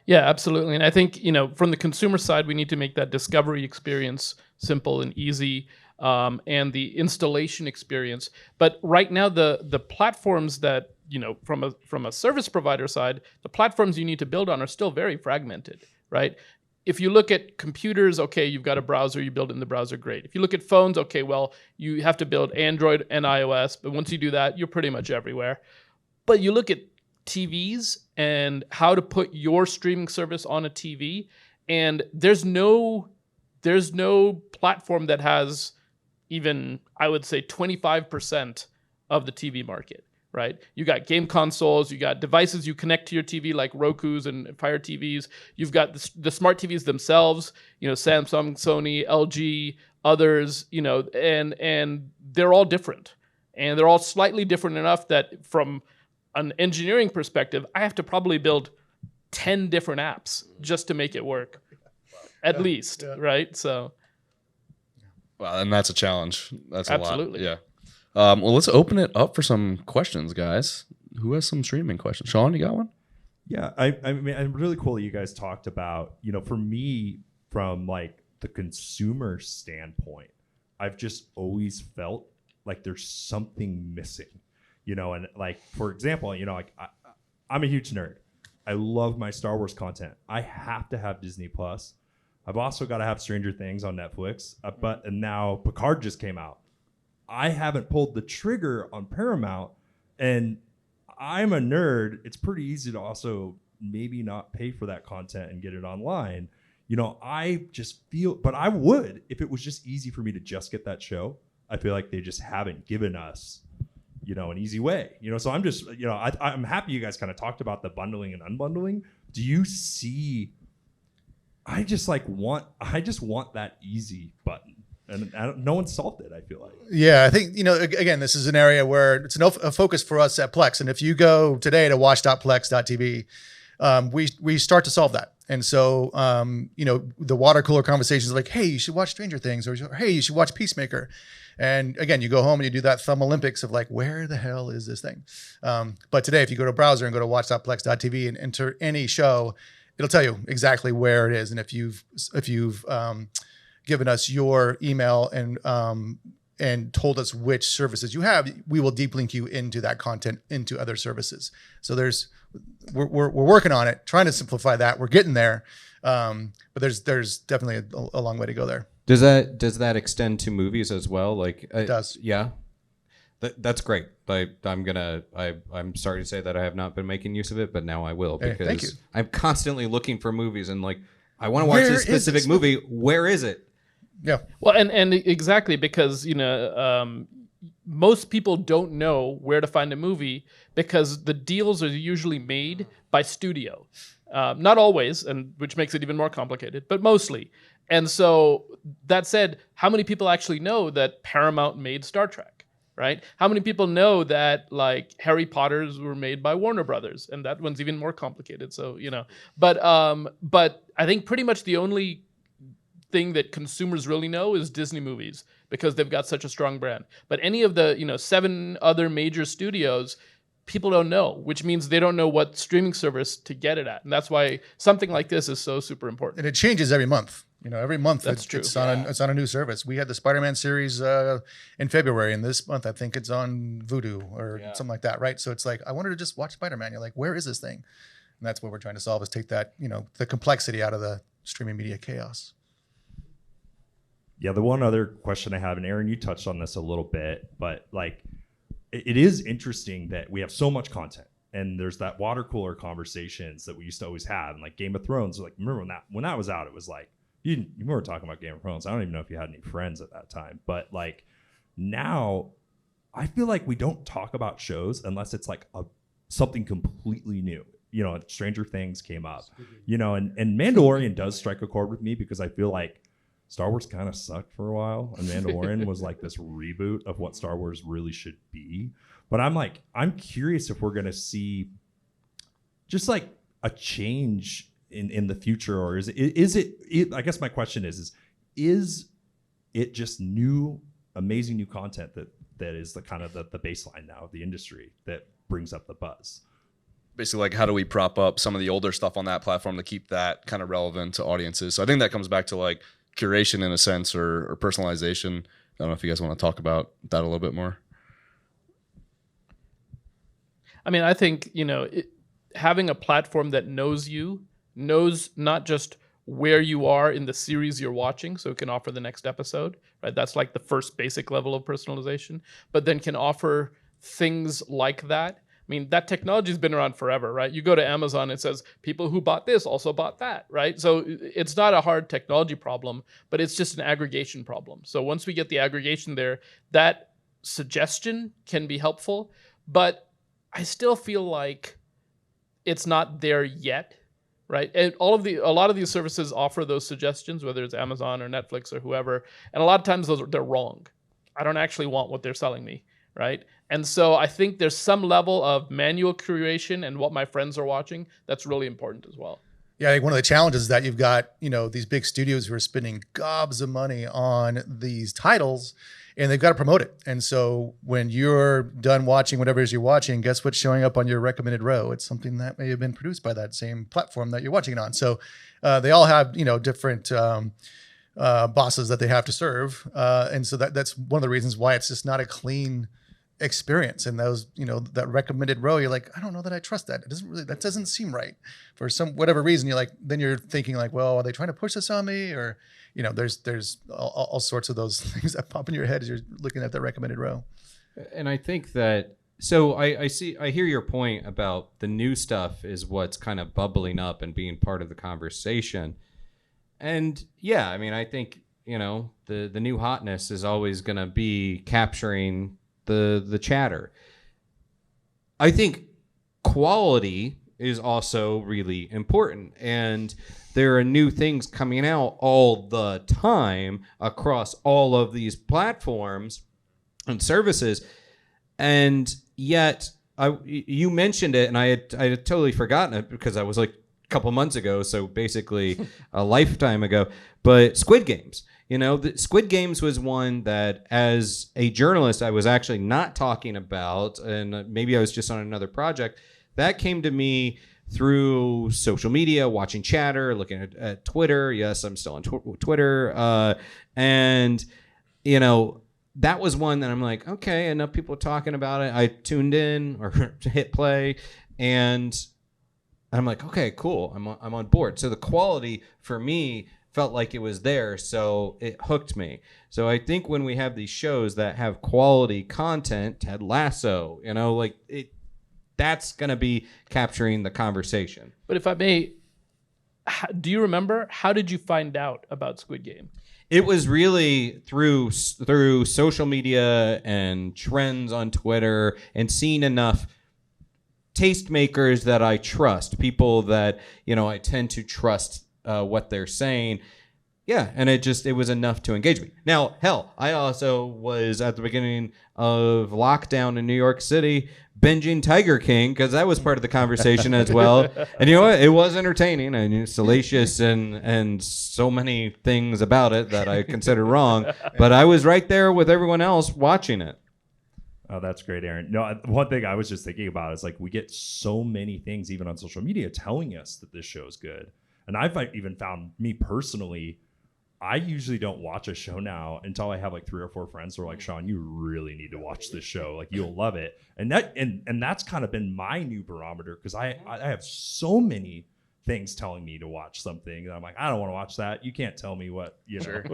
Yeah, absolutely. And I think, from the consumer side, we need to make that discovery experience simple and easy, and the installation experience. But right now, the platforms that, from a service provider side, the platforms you need to build on are still very fragmented, right? If you look at computers, okay, you've got a browser, you build it in the browser, great. If you look at phones, okay, well, you have to build Android and iOS, but once you do that, you're pretty much everywhere. But you look at TVs and how to put your streaming service on a TV, and there's no platform that has even, I would say, 25% of the TV market, right? You got game consoles, you got devices you connect to your TV like Roku's and Fire TVs. You've got the smart TVs themselves, Samsung, Sony, LG, others, and they're all different. And they're all slightly different enough that from an engineering perspective, I have to probably build 10 different apps just to make it work, at least, right? So, well, and that's a challenge. That's absolutely a lot. Yeah. Well, let's open it up for some questions, guys. Who has some streaming questions? Sean, you got one? Yeah, I mean, I'm really cool that you guys talked about, for me, from like the consumer standpoint, I've just always felt like there's something missing. And like, for example, I'm a huge nerd. I love my Star Wars content. I have to have Disney Plus. I've also got to have Stranger Things on Netflix. And now Picard just came out. I haven't pulled the trigger on Paramount, and I'm a nerd. It's pretty easy to also maybe not pay for that content and get it online. You know, I just feel, but I would if it was just easy for me to just get that show. I feel like they just haven't given us, you know, an easy way. You know, so I'm just, you know, I'm happy you guys kind of talked about the bundling and unbundling. Do you see? I just want that easy button. And no one solved it, I feel like. Yeah, I think, you know, again, this is an area where it's a focus for us at Plex. And if you go today to watch.plex.tv, we start to solve that. And so, you know, the water cooler conversations like, hey, you should watch Stranger Things, or hey, you should watch Peacemaker. And again, you go home and you do that thumb Olympics of like, where the hell is this thing? But today, if you go to a browser and go to watch.plex.tv and enter any show, it'll tell you exactly where it is. And if you've given us your email and told us which services you have, we will deep link you into that content into other services. So we're working on it, trying to simplify that. We're getting there, but there's definitely a long way to go there. Does that extend to movies as well? Like it does. Yeah, that's great. I'm sorry to say that I have not been making use of it, but now I will, because thank you. I'm constantly looking for movies and like I want to watch this specific movie. Where is it? Yeah. Well, and exactly, because, you know, most people don't know where to find a movie because the deals are usually made by studio. Not always, and which makes it even more complicated, but mostly. And so that said, how many people actually know that Paramount made Star Trek, right? How many people know that like Harry Potters were made by Warner Brothers, and that one's even more complicated. So, you know, but I think pretty much the only thing that consumers really know is Disney movies, because they've got such a strong brand. But any of the, you know, 7 other major studios, people don't know, which means they don't know what streaming service to get it at. And that's why something like this is so super important. And it changes every month. You know, every month That's true. it's on a new service. We had the Spider-Man series in February, and this month I think it's on Vudu or something like that, right? So it's like, I wanted to just watch Spider-Man. You're like, where is this thing? And that's what we're trying to solve, is take that, you know, the complexity out of the streaming media chaos. Yeah, the one other question I have, and Aaron, you touched on this a little bit, but like, it is interesting that we have so much content, and there's that water cooler conversations that we used to always have, and like Game of Thrones. Like, remember when that was out, it was like you were talking about Game of Thrones. I don't even know if you had any friends at that time, but like now, I feel like we don't talk about shows unless it's like something completely new. You know, Stranger Things came up, you know, and Mandalorian does strike a chord with me, because I feel like Star Wars kind of sucked for a while, and Mandalorian was like this reboot of what Star Wars really should be. But I'm curious if we're going to see just like a change in the future, or is it I guess my question is it just amazing new content that is the kind of the baseline now of the industry that brings up the buzz? Basically, like, how do we prop up some of the older stuff on that platform to keep that kind of relevant to audiences? So I think that comes back to like curation in a sense, or personalization. I don't know if you guys want to talk about that a little bit more. I mean, I think, you know, having a platform that knows not just where you are in the series you're watching, so it can offer the next episode, right? That's like the first basic level of personalization, but then can offer things like that. I mean, that technology's been around forever, right? You go to Amazon, it says people who bought this also bought that, right? So it's not a hard technology problem, but it's just an aggregation problem. So once we get the aggregation there, that suggestion can be helpful, but I still feel like it's not there yet, right? And a lot of these services offer those suggestions, whether it's Amazon or Netflix or whoever, and a lot of times they're wrong. I don't actually want what they're selling me, right? And so I think there's some level of manual curation and what my friends are watching that's really important as well. Yeah, I think one of the challenges is that you've got, you know, these big studios who are spending gobs of money on these titles, and they've got to promote it. And so when you're done watching whatever it is you're watching, guess what's showing up on your recommended row? It's something that may have been produced by that same platform that you're watching it on. So they all have, you know, different bosses that they have to serve. And so that's one of the reasons why it's just not a clean experience. And those, you know, that recommended row, you're like, I don't know that I trust that. That doesn't seem right for some whatever reason. You're like, then you're thinking like, well, are they trying to push this on me? Or, you know, there's all sorts of those things that pop in your head as you're looking at that recommended row. And I think that, so I hear your point about the new stuff is what's kind of bubbling up and being part of the conversation. And yeah, I mean, I think, the new hotness is always going to be capturing the chatter. I think quality is also really important, and there are new things coming out all the time across all of these platforms and services. And yet you mentioned it, and I had totally forgotten it because I was like a couple months ago, so basically a lifetime ago. But Squid Games, the Squid Games was one that, as a journalist, I was actually not talking about, and maybe I was just on another project. That came to me through social media, watching chatter, looking at Twitter. Yes, I'm still on Twitter. And, that was one that I'm like, okay, enough people talking about it. I tuned in or hit play, and I'm like, okay, cool. I'm on board. So the quality for me felt like it was there, so it hooked me. So I think when we have these shows that have quality content, Ted Lasso, that's going to be capturing the conversation. But if I may, do you remember, how did you find out about Squid Game? It was really through social media and trends on Twitter, and seeing enough tastemakers that I trust, people that, I tend to trust what they're saying. Yeah, and it was enough to engage me. Now, hell, I also was at the beginning of lockdown in New York City binging Tiger King, because that was part of the conversation as well. And you know what? It was entertaining and salacious and so many things about it that I consider wrong. But I was right there with everyone else watching it. Oh, that's great, Aaron. No, one thing I was just thinking about is we get so many things even on social media telling us that this show is good. And I've even found, me personally, I usually don't watch a show now until I have 3 or 4 friends who are like, Sean, you really need to watch this show. You'll love it. And that's kind of been my new barometer, because I have so many things telling me to watch something. And I'm like, I don't want to watch that. You can't tell me what, Sure.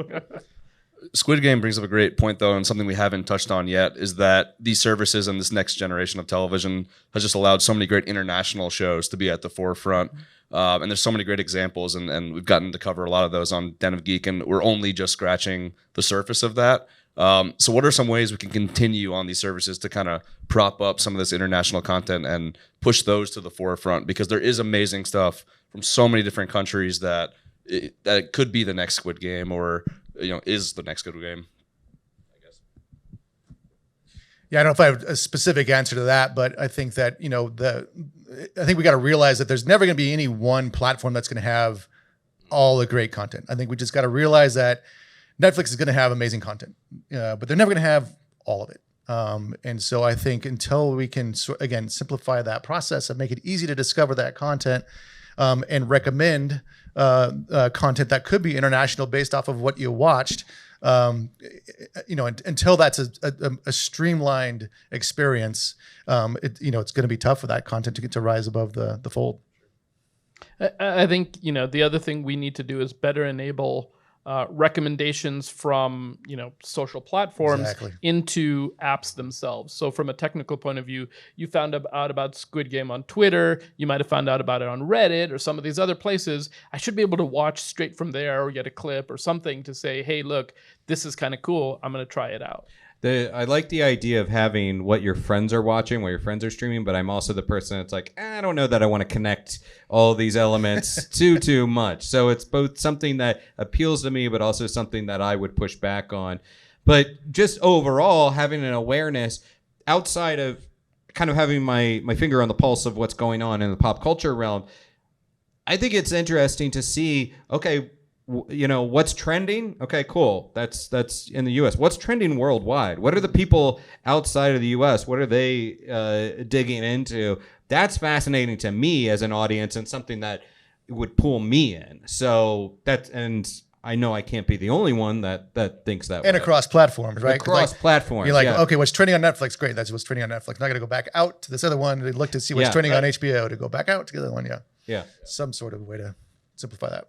Squid Game brings up a great point, though, and something we haven't touched on yet is that these services and this next generation of television has just allowed so many great international shows to be at the forefront. And there's so many great examples, and we've gotten to cover a lot of those on Den of Geek, and we're only just scratching the surface of that. So what are some ways we can continue on these services to kind of prop up some of this international content and push those to the forefront? Because there is amazing stuff from so many different countries that it could be the next Squid Game, or is the next Squid Game. Yeah, I don't know if I have a specific answer to that, but I think that, I think we got to realize that there's never going to be any one platform that's going to have all the great content. I think we just got to realize that Netflix is going to have amazing content, but they're never going to have all of it. And so I think until we can, again, simplify that process and make it easy to discover that content, and recommend content that could be international based off of what you watched, until that's a streamlined experience, it's going to be tough for that content to get to rise above the fold. I think, the other thing we need to do is better enable recommendations from social platforms into apps themselves. So from a technical point of view, you found out about Squid Game on Twitter, you might have found out about it on Reddit or some of these other places. I should be able to watch straight from there or get a clip or something to say, hey, look, this is kind of cool, I'm going to try it out. I like the idea of having what your friends are watching, what your friends are streaming, but I'm also the person that's like, I don't know that I want to connect all these elements too much. So it's both something that appeals to me, but also something that I would push back on. But just overall, having an awareness outside of kind of having my finger on the pulse of what's going on in the pop culture realm, I think it's interesting to see, okay, what's trending? Okay, cool. That's in the U.S. What's trending worldwide? What are the people outside of the U.S.? What are they digging into? That's fascinating to me as an audience, and something that would pull me in. So and I know I can't be the only one that thinks that way. And across platforms, right? Across platforms. You're like, okay, what's trending on Netflix? Great, that's what's trending on Netflix. Now I got to go back out to this other one to look to see what's trending on HBO, to go back out to the other one. Yeah. Some sort of way to simplify that.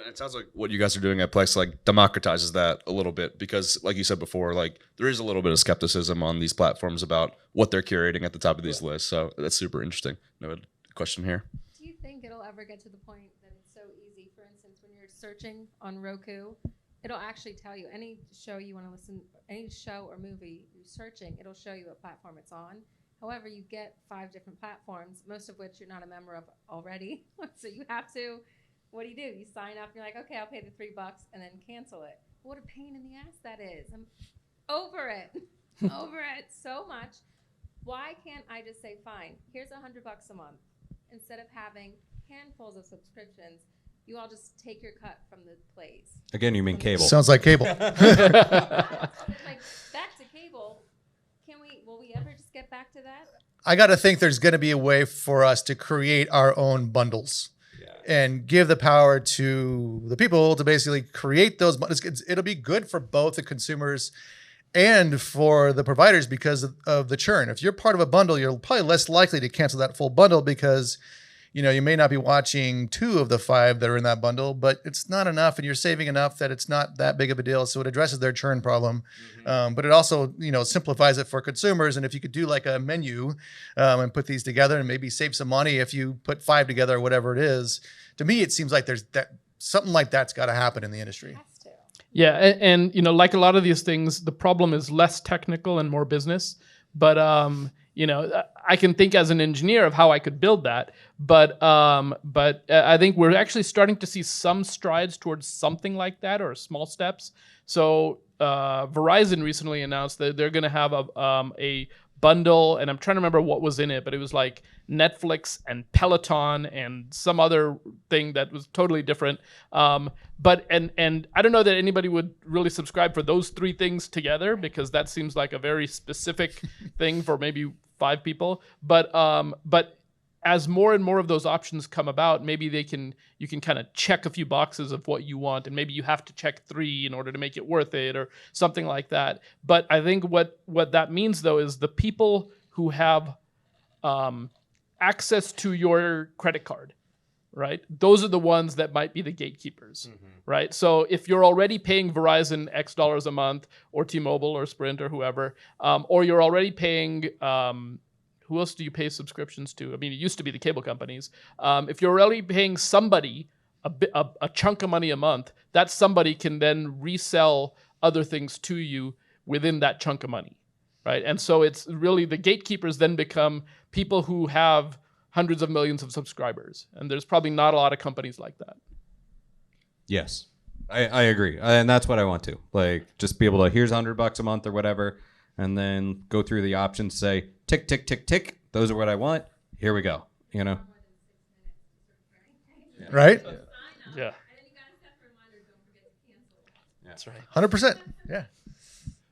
It sounds like what you guys are doing at Plex democratizes that a little bit, because like you said before, there is a little bit of skepticism on these platforms about what they're curating at the top of these lists. So that's super interesting. No question here. Do you think it'll ever get to the point that it's so easy for instance, when you're searching on Roku, it'll actually tell you any show you want to listen, any show or movie you're searching, it'll show you what platform it's on. However, you get 5 different platforms, most of which you're not a member of already. So you have to, what do? You sign up and you're like, okay, I'll pay the $3 and then cancel it. What a pain in the ass that is. I'm over it. Over it so much. Why can't I just say, fine, here's $100 a month. Instead of having handfuls of subscriptions, you all just take your cut from the plays. Again, you mean cable. Sounds like cable. Like, back to cable. Will we ever just get back to that? I got to think there's going to be a way for us to create our own bundles and give the power to the people to basically create those bundles. It'll be good for both the consumers and for the providers because of the churn. If you're part of a bundle, you're probably less likely to cancel that full bundle because you may not be watching 2 of the 5 that are in that bundle, but it's not enough and you're saving enough that it's not that big of a deal. So it addresses their churn problem. But it also, simplifies it for consumers. And if you could do like a menu and put these together and maybe save some money if you put 5 together or whatever it is, to me, it seems like there's something like that's got to happen in the industry. Yeah, and like a lot of these things, the problem is less technical and more business. But I can think as an engineer of how I could build that. But I think we're actually starting to see some strides towards something like that, or small steps. So Verizon recently announced that they're going to have a bundle, and I'm trying to remember what was in it, but it was like Netflix and Peloton and some other thing that was totally different. But I don't know that anybody would really subscribe for those 3 things together, because that seems like a very specific thing for maybe 5 people. But as more and more of those options come about, maybe you can kind of check a few boxes of what you want, and maybe you have to check 3 in order to make it worth it, or something like that. But I think what that means, though, is the people who have access to your credit card, right? Those are the ones that might be the gatekeepers, right? So if you're already paying Verizon X dollars a month, or T-Mobile or Sprint or whoever, or you're already paying, who else do you pay subscriptions to? I mean, it used to be the cable companies. If you're already paying somebody a chunk of money a month, that somebody can then resell other things to you within that chunk of money, right? And so it's really the gatekeepers then become people who have hundreds of millions of subscribers. And there's probably not a lot of companies like that. Yes, I agree. And that's what I want to. Like, just be able to, here's $100 a month or whatever, and then go through the options, say, tick, tick, tick, tick. Those are what I want. Here we go. Right? Yeah. That's right. 100%. Yeah.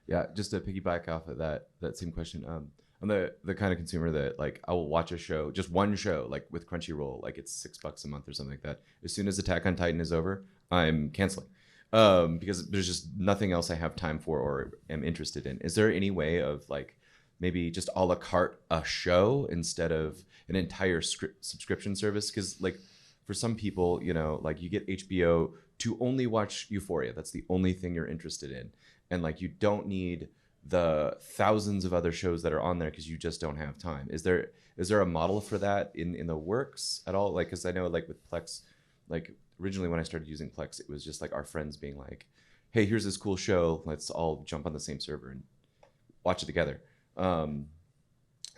Yeah, just to piggyback off of that same question. I'm the kind of consumer that, like, I will watch a show, just one show, like with Crunchyroll, like it's $6 a month or something like that. As soon as Attack on Titan is over, I'm canceling because there's just nothing else I have time for or am interested in. Is there any way of, like, maybe just a la carte a show instead of an entire subscription service? Because, like, for some people, like, you get HBO to only watch Euphoria. That's the only thing you're interested in. And, like, you don't need the thousands of other shows that are on there because you just don't have time. Is there a model for that in the works at all? Like, because I know, like, with Plex, like, originally when I started using Plex, it was just like our friends being like, hey, here's this cool show. Let's all jump on the same server and watch it together. And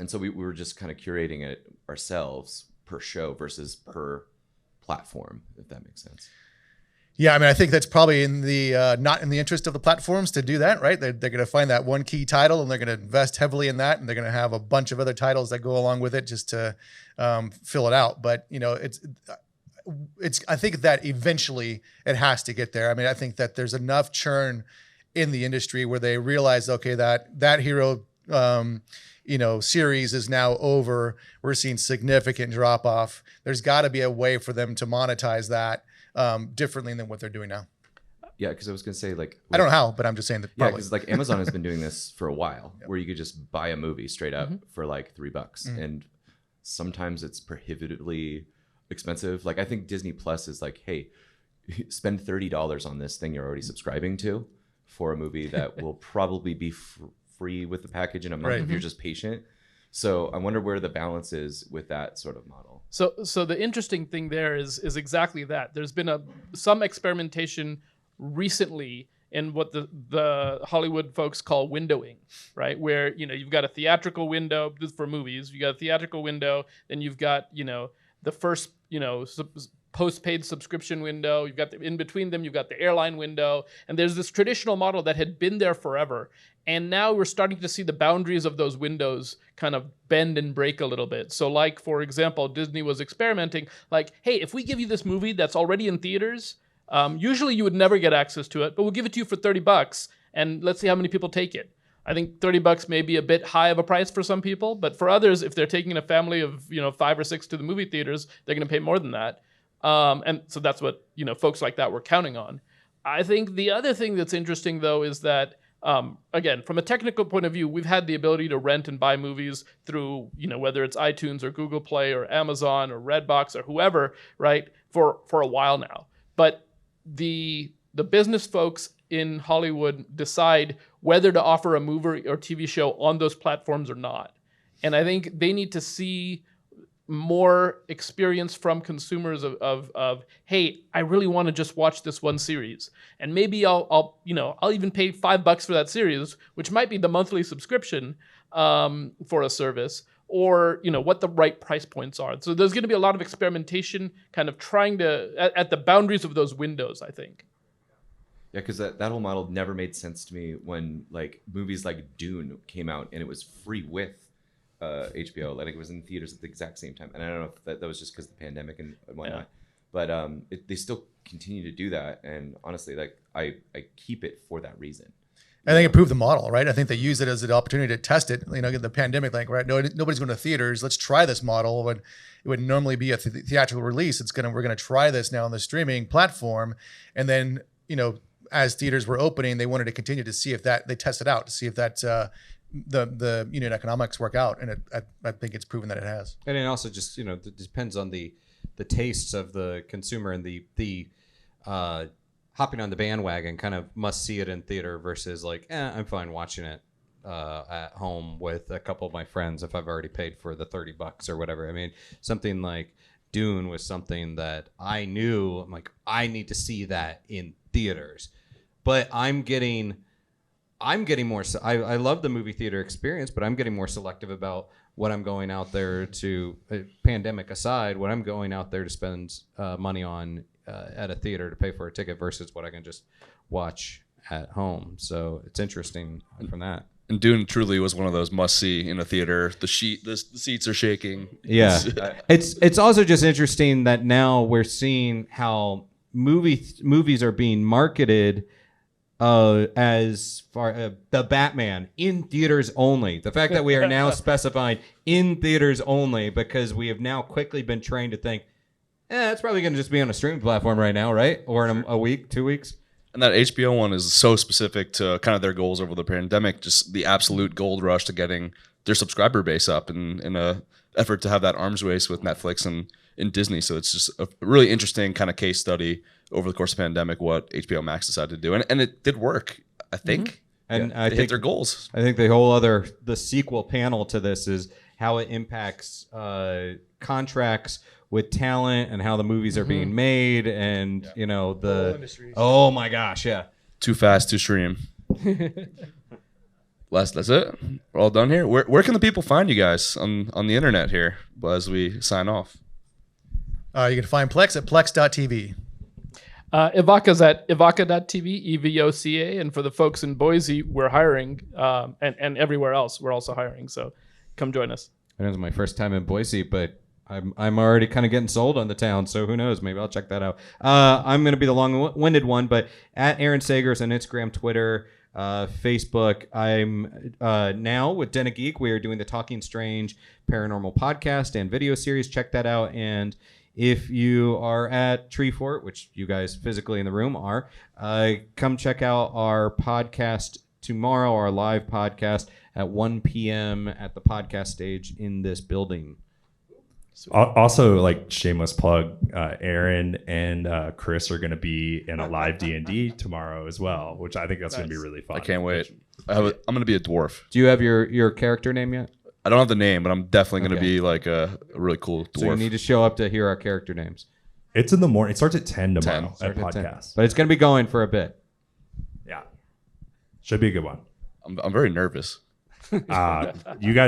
so we were just kind of curating it ourselves per show versus per platform, if that makes sense. Yeah, I mean, I think that's probably in the not in the interest of the platforms to do that, right? They're going to find that one key title, and they're going to invest heavily in that, and they're going to have a bunch of other titles that go along with it just to fill it out. But it's I think that eventually it has to get there. I mean, I think that there's enough churn in the industry where they realize, okay, that hero series is now over. We're seeing significant drop off. There's got to be a way for them to monetize that differently than what they're doing now. Yeah, because I was gonna say, like, I don't know how, but I'm just saying that. Yeah, because, like, Amazon has been doing this for a while, where you could just buy a movie straight up for like $3, and sometimes it's prohibitively expensive. Like, I think Disney Plus is like, hey, spend $30 on this thing you're already subscribing to for a movie that will probably be free with the package in a month if you're just patient. So I wonder where the balance is with that sort of model. So the interesting thing there is exactly that. There's been some experimentation recently in what the Hollywood folks call windowing, right? Where, you've got a theatrical window for movies, you got a theatrical window, then you've got, the first, post-paid subscription window, you've got in between them, you've got the airline window, and there's this traditional model that had been there forever. And now we're starting to see the boundaries of those windows kind of bend and break a little bit. So like, for example, Disney was experimenting like, hey, if we give you this movie that's already in theaters, usually you would never get access to it, but we'll give it to you for $30 and let's see how many people take it. I think $30 may be a bit high of a price for some people, but for others, if they're taking a family of 5 or 6 to the movie theaters, they're going to pay more than that. And so that's what folks like that were counting on. I think the other thing that's interesting though is that again, from a technical point of view, we've had the ability to rent and buy movies through whether it's iTunes or Google Play or Amazon or Redbox or whoever, right, for a while now. But the business folks in Hollywood decide whether to offer a movie or TV show on those platforms or not. And I think they need to see more experience from consumers of hey, I really want to just watch this one series, and maybe I'll even pay $5 for that series, which might be the monthly subscription for a service, or what the right price points are. So there's going to be a lot of experimentation, kind of trying to at the boundaries of those windows, I think. Yeah, because that whole model never made sense to me when like movies like Dune came out and it was free with HBO. Like it was in theaters at the exact same time, and I don't know if that was just because of the pandemic and whatnot. Yeah. But they still continue to do that, and honestly, like I keep it for that reason. I think it proved the model, right? I think they used it as an opportunity to test it. The pandemic, like, right? No, nobody's going to theaters. Let's try this model. When it would normally be a theatrical release, we're gonna try this now on the streaming platform, and then as theaters were opening, they wanted to continue to see if they test it out to see if that the unit economics work out, and I think it's proven that it has. And it also just it depends on the tastes of the consumer and the hopping on the bandwagon, kind of must see it in theater versus like I'm fine watching it at home with a couple of my friends if I've already paid for the $30 or whatever. I mean, something like Dune was something that I knew I'm like I need to see that in theaters, but I'm getting more. I love the movie theater experience, but I'm getting more selective about what I'm going out there to. Pandemic aside, what I'm going out there to spend money on at a theater to pay for a ticket versus what I can just watch at home. So it's interesting from that. And Dune truly was one of those must see in a theater. The seats are shaking. Yeah, it's also just interesting that now we're seeing how movies are being marketed as far the Batman in theaters only. The fact that we are now specifying in theaters only because we have now quickly been trained to think, it's probably going to just be on a streaming platform right now, right? Or in a week, 2 weeks. And that HBO one is so specific to kind of their goals over the pandemic, just the absolute gold rush to getting their subscriber base up in a effort to have that arms race with Netflix and Disney. So it's just a really interesting kind of case study over the course of the pandemic, what HBO Max decided to do. And it did work, I think. Mm-hmm. And I think hit their goals. I think the sequel panel to this is how it impacts contracts with talent and how the movies are being made and oh my gosh, yeah. Too fast to stream. That's it. We're all done here. Where can the people find you guys on the internet here as we sign off? You can find Plex at plex.tv. Ivaka's at ivaka.tv, EVOCA, and for the folks in Boise, we're hiring, and everywhere else, we're also hiring. So come join us. I know it's my first time in Boise, but I'm already kind of getting sold on the town, so who knows? Maybe I'll check that out. I'm going to be the long-winded one, but at Aaron Sagers on Instagram, Twitter, Facebook. I'm now with Den of Geek. We are doing the Talking Strange Paranormal podcast and video series. Check that out. And if you are at Tree Fort, which you guys physically in the room are, come check out our podcast tomorrow, our live podcast at 1 p.m. at the podcast stage in this building. Also, like shameless plug, Aaron and Chris are going to be in a live D&D tomorrow as well, which I think that's going to be really fun. I can't wait. I'm going to be a dwarf. Do you have your character name yet? I don't have the name, but I'm definitely going to Okay. be like a really cool dwarf. So you need to show up to hear our character names. It's in the morning. It starts at 10 tomorrow 10. at Start at 10. podcast. But it's going to be going for a bit. Yeah. Should be a good one. I'm very nervous. You guys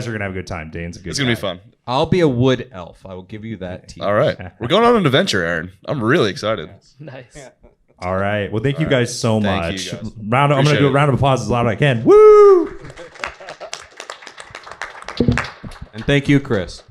are going to have a good time. Dane's a good It's going to be guy. fun. I'll be a wood elf. I will give you that team. All right. We're going on an adventure, Aaron. I'm really excited. Nice. All right. Well, thank you guys so Thank much. you guys. I'm going to Appreciate do a it. round of applause as loud as I can. Woo! And thank you, Chris.